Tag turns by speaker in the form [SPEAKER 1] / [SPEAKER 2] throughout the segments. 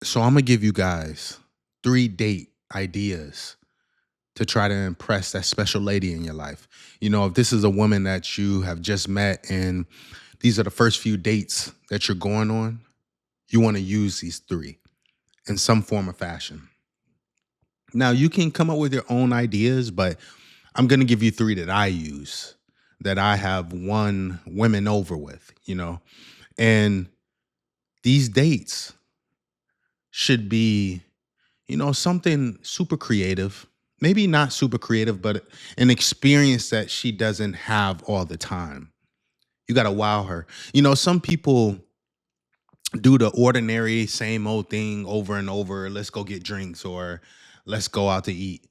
[SPEAKER 1] So I'm gonna give you guys 3 date ideas to try to impress that special lady in your life. If this is a woman that you have just met and these are the first few dates that you're going on, you want to use these three in some form or fashion. Now, you can come up with your own ideas, but I'm gonna give you three that I use that I have won women over with. And these dates should be something super creative. Maybe not super creative, but an experience that she doesn't have all the time. You got to wow her. Some people do the ordinary same old thing over and over. Let's go get drinks or let's go out to eat.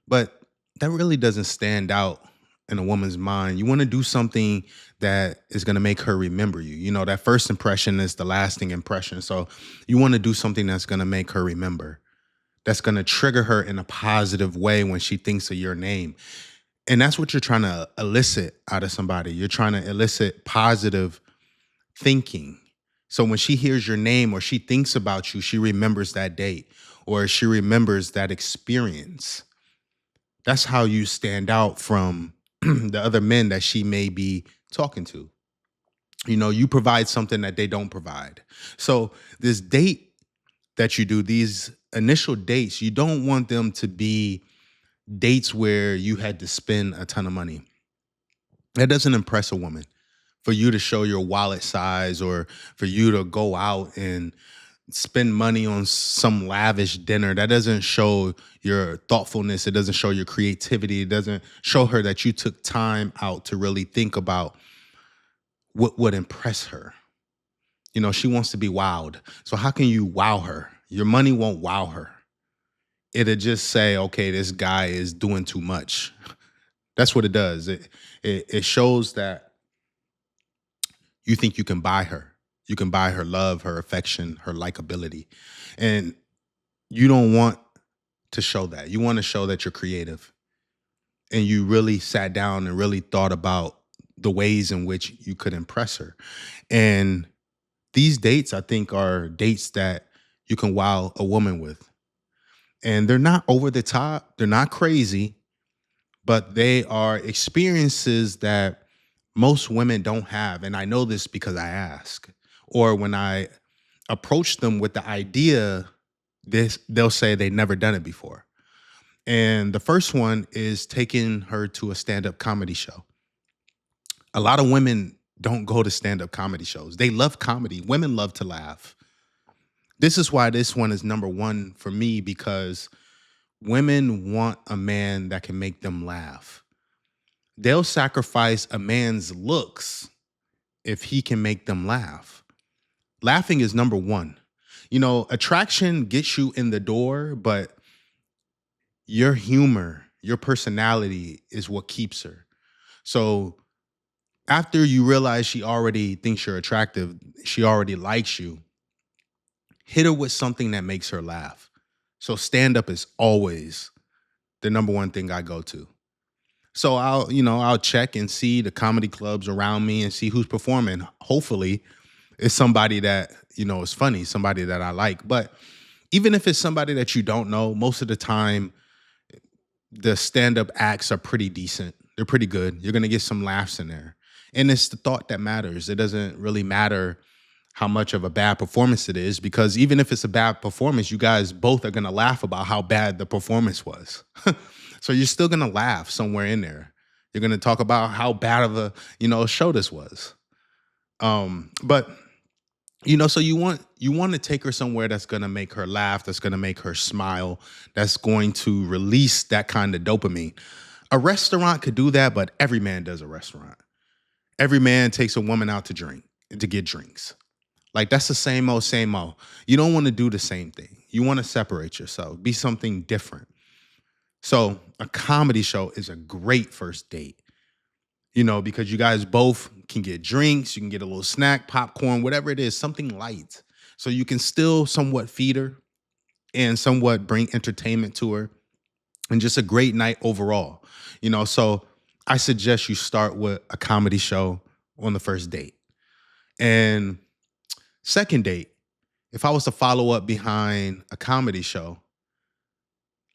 [SPEAKER 1] But that really doesn't stand out in a woman's mind. You want to do something that is going to make her remember you. That first impression is the lasting impression. So you want to do something that's going to make her remember, that's going to trigger her in a positive way when she thinks of your name. And that's what you're trying to elicit out of somebody. You're trying to elicit positive thinking. So when she hears your name or she thinks about you, she remembers that date or she remembers that experience. That's how you stand out from the other men that she may be talking to. You provide something that they don't provide. So this date that you do, these initial dates, you don't want them to be dates where you had to spend a ton of money. That doesn't impress a woman. For you to show your wallet size or for you to go out and spend money on some lavish dinner, that doesn't show your thoughtfulness. It doesn't show your creativity. It doesn't show her that you took time out to really think about what would impress her. She wants to be wowed. So how can you wow her? Your money won't wow her. It'll just say, okay, this guy is doing too much. That's what it does. It shows that you think you can buy her. You can buy her love, her affection, her likability. And you don't want to show that. You want to show that you're creative and you really sat down and really thought about the ways in which you could impress her. And these dates, I think, are dates that you can wow a woman with. And they're not over the top, they're not crazy, but they are experiences that most women don't have. And I know this because I ask. Or when I approach them with the idea, they'll say they never done it before. And the first one is taking her to a stand-up comedy show. A lot of women don't go to stand-up comedy shows. They love comedy. Women love to laugh. This is why this one is number one for me, because women want a man that can make them laugh. They'll sacrifice a man's looks if he can make them laugh. Laughing is number one. Attraction gets you in the door, but your humor, your personality is what keeps her. So after you realize she already thinks you're attractive, she already likes you, hit her with something that makes her laugh. So stand up is always the number one thing I go to. So I'll check and see the comedy clubs around me and see who's performing. Hopefully, it's somebody that, is funny, somebody that I like. But even if it's somebody that you don't know, most of the time, the stand-up acts are pretty decent. They're pretty good. You're gonna get some laughs in there. And it's the thought that matters. It doesn't really matter how much of a bad performance it is, because even if it's a bad performance, you guys both are gonna laugh about how bad the performance was. So you're still gonna laugh somewhere in there. You're gonna talk about how bad of a show this was. But so you want to take her somewhere that's gonna make her laugh, that's gonna make her smile, that's going to release that kind of dopamine. A restaurant could do that, but every man does a restaurant. Every man takes a woman out to get drinks. Like that's the same old, same old. You don't want to do the same thing. You want to separate yourself, be something different. So a comedy show is a great first date, because you guys both can get drinks, you can get a little snack, popcorn, whatever it is, something light. So you can still somewhat feed her and somewhat bring entertainment to her and just a great night overall. So I suggest you start with a comedy show on the first date. And second date If I was to follow up behind a comedy show,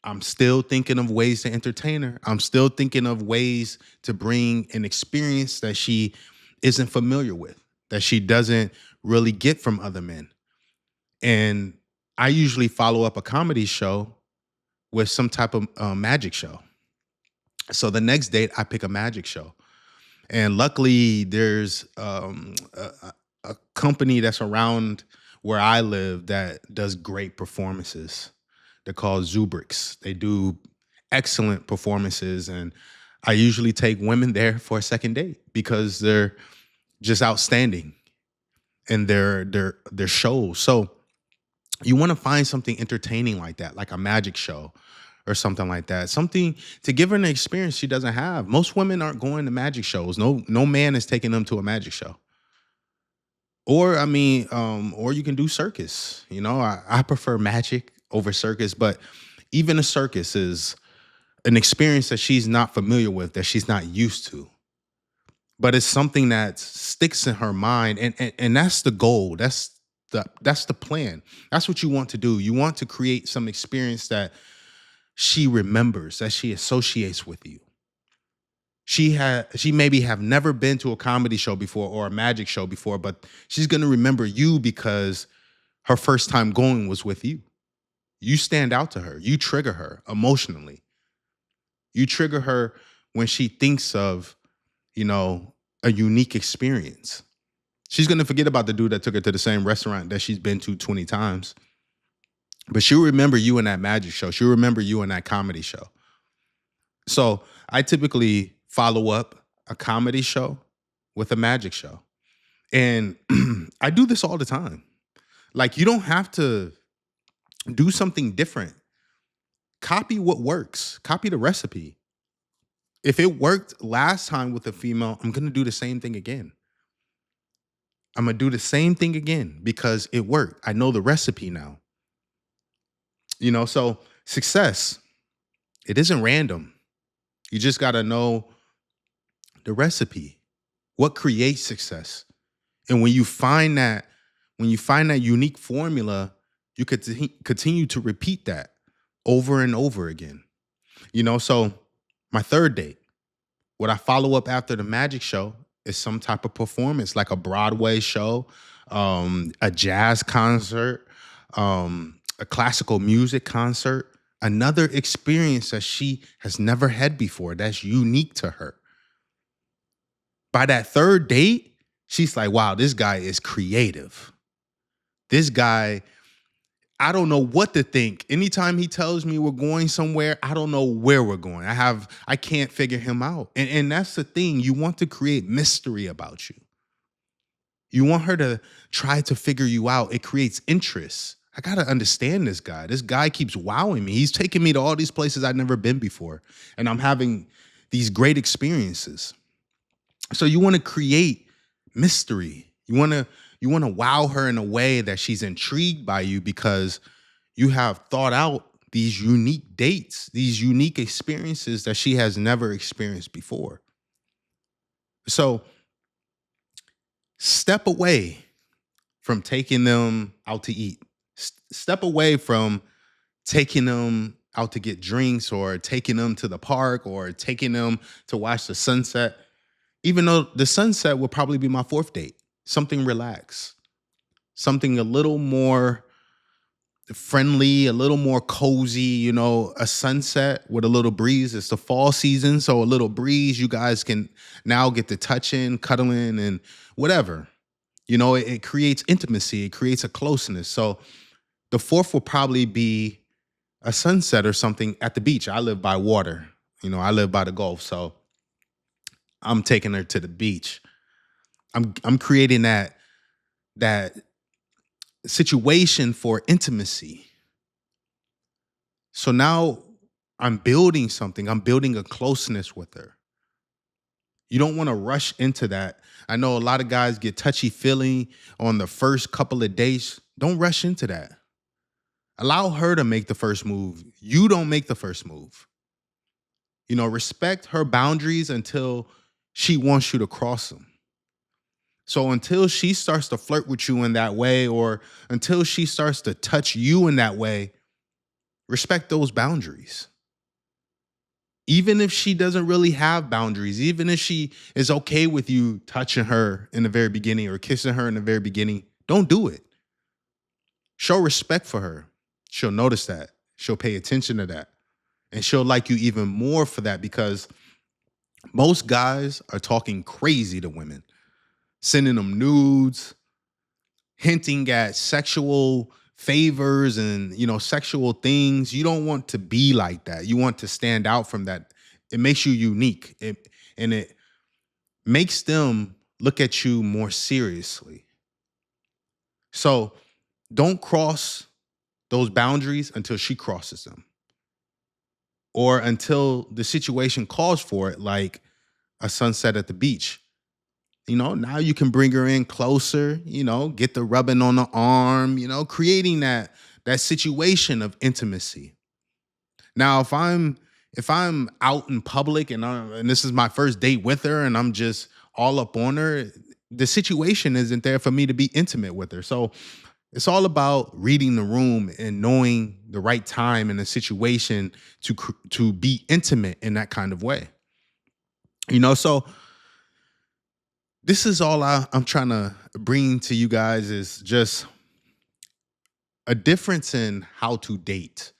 [SPEAKER 1] I'm still thinking of ways to entertain her. I'm still thinking of ways to bring an experience that she isn't familiar with, that she doesn't really get from other men. And I usually follow up a comedy show with some type of magic show. So the next date, I pick a magic show. And luckily, there's a company that's around where I live that does great performances. They're called Zubrix. They do excellent performances, and I usually take women there for a second date because they're just outstanding in their shows. So you want to find something entertaining like that, like a magic show or something like that. Something to give her an experience she doesn't have. Most women aren't going to magic shows. No man is taking them to a magic show. Or I mean, or you can do circus. You know, I prefer magic over circus, but even a circus is an experience that she's not familiar with, that she's not used to. But it's something that sticks in her mind, and that's the goal. That's the plan. That's what you want to do. You want to create some experience that she remembers, that she associates with you. She maybe have never been to a comedy show before or a magic show before, but she's going to remember you because her first time going was with you. You stand out to her. You trigger her emotionally. You trigger her when she thinks of, you know, a unique experience. She's going to forget about the dude that took her to the same restaurant that she's been to 20 times. But she'll remember you in that magic show. She'll remember you in that comedy show. So I typically follow up a comedy show with a magic show. And I do this all the time. Like, you don't have to do something different. Copy what works, copy the recipe. If it worked last time with a female, I'm going to do the same thing again. I'm going to do the same thing again because it worked. I know the recipe now. You know, so success, it isn't random. You just got to know the recipe. What creates success? And when you find that unique formula, you could continue to repeat that over and over again. You know, so my third date, what I follow up after the magic show is some type of performance, like a Broadway show, a jazz concert, a classical music concert, another experience that she has never had before that's unique to her. By that third date, she's like, wow, this guy is creative. This guy, I don't know what to think. Anytime he tells me we're going somewhere, I don't know where we're going. I can't figure him out. And that's the thing. You want to create mystery about you. You want her to try to figure you out. It creates interest. I got to understand this guy. This guy keeps wowing me. He's taking me to all these places I've never been before. And I'm having these great experiences. So you want to create mystery. You want to wow her in a way that she's intrigued by you because you have thought out these unique dates, these unique experiences that she has never experienced before. So step away from taking them out to eat. Step away from taking them out to get drinks or taking them to the park or taking them to watch the sunset. Even though the sunset will probably be my fourth date, something relaxed, something a little more friendly, a little more cozy, you know, a sunset with a little breeze. It's the fall season, so a little breeze. You guys can now get to touching, cuddling, and whatever. You know, it creates intimacy, it creates a closeness. So the fourth will probably be a sunset or something at the beach. I live by water, you know, I live by the Gulf, so I'm taking her to the beach. I'm creating that situation for intimacy. So now I'm building something. I'm building a closeness with her. You don't want to rush into that. I know a lot of guys get touchy feely on the first couple of dates. Don't rush into that. Allow her to make the first move. You don't make the first move. You know, respect her boundaries until she wants you to cross them. So until she starts to flirt with you in that way, or until she starts to touch you in that way, respect those boundaries. Even if she doesn't really have boundaries, even if she is okay with you touching her in the very beginning or kissing her in the very beginning, don't do it. Show respect for her. She'll notice that. She'll pay attention to that. And she'll like you even more for that, because most guys are talking crazy to women, sending them nudes, hinting at sexual favors and, sexual things. You don't want to be like that. You want to stand out from that. It makes you unique. And it makes them look at you more seriously. So don't cross those boundaries until she crosses them, or until the situation calls for it, like a sunset at the beach. Now you can bring her in closer, get the rubbing on the arm, creating that situation of intimacy. Now, if I'm out in public and this is my first date with her and I'm just all up on her, the situation isn't there for me to be intimate with her. So it's all about reading the room and knowing the right time and the situation to be intimate in that kind of way. So this is all I'm trying to bring to you guys, is just a difference in how to date,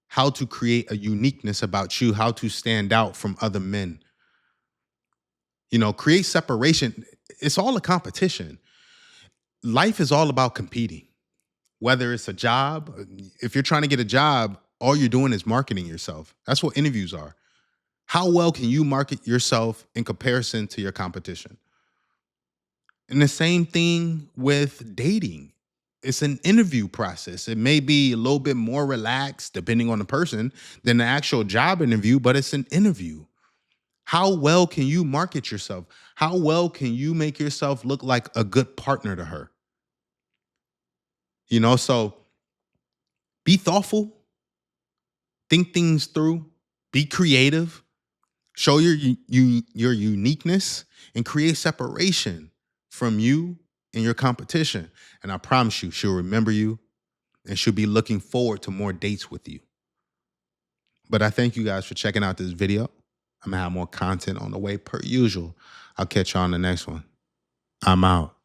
[SPEAKER 1] how to create a uniqueness about you, how to stand out from other men. Create separation. It's all a competition. Life is all about competing, whether it's a job. If you're trying to get a job, all you're doing is marketing yourself. That's what interviews are. How well can you market yourself in comparison to your competition? And the same thing with dating. It's an interview process. It may be a little bit more relaxed, depending on the person, than the actual job interview, but it's an interview. How well can you market yourself? How well can you make yourself look like a good partner to her? So be thoughtful, think things through, be creative, show your uniqueness, and create separation from you and your competition. And I promise you, she'll remember you and she'll be looking forward to more dates with you. But I thank you guys for checking out this video. I'm gonna have more content on the way per usual. I'll catch you on the next one. I'm out.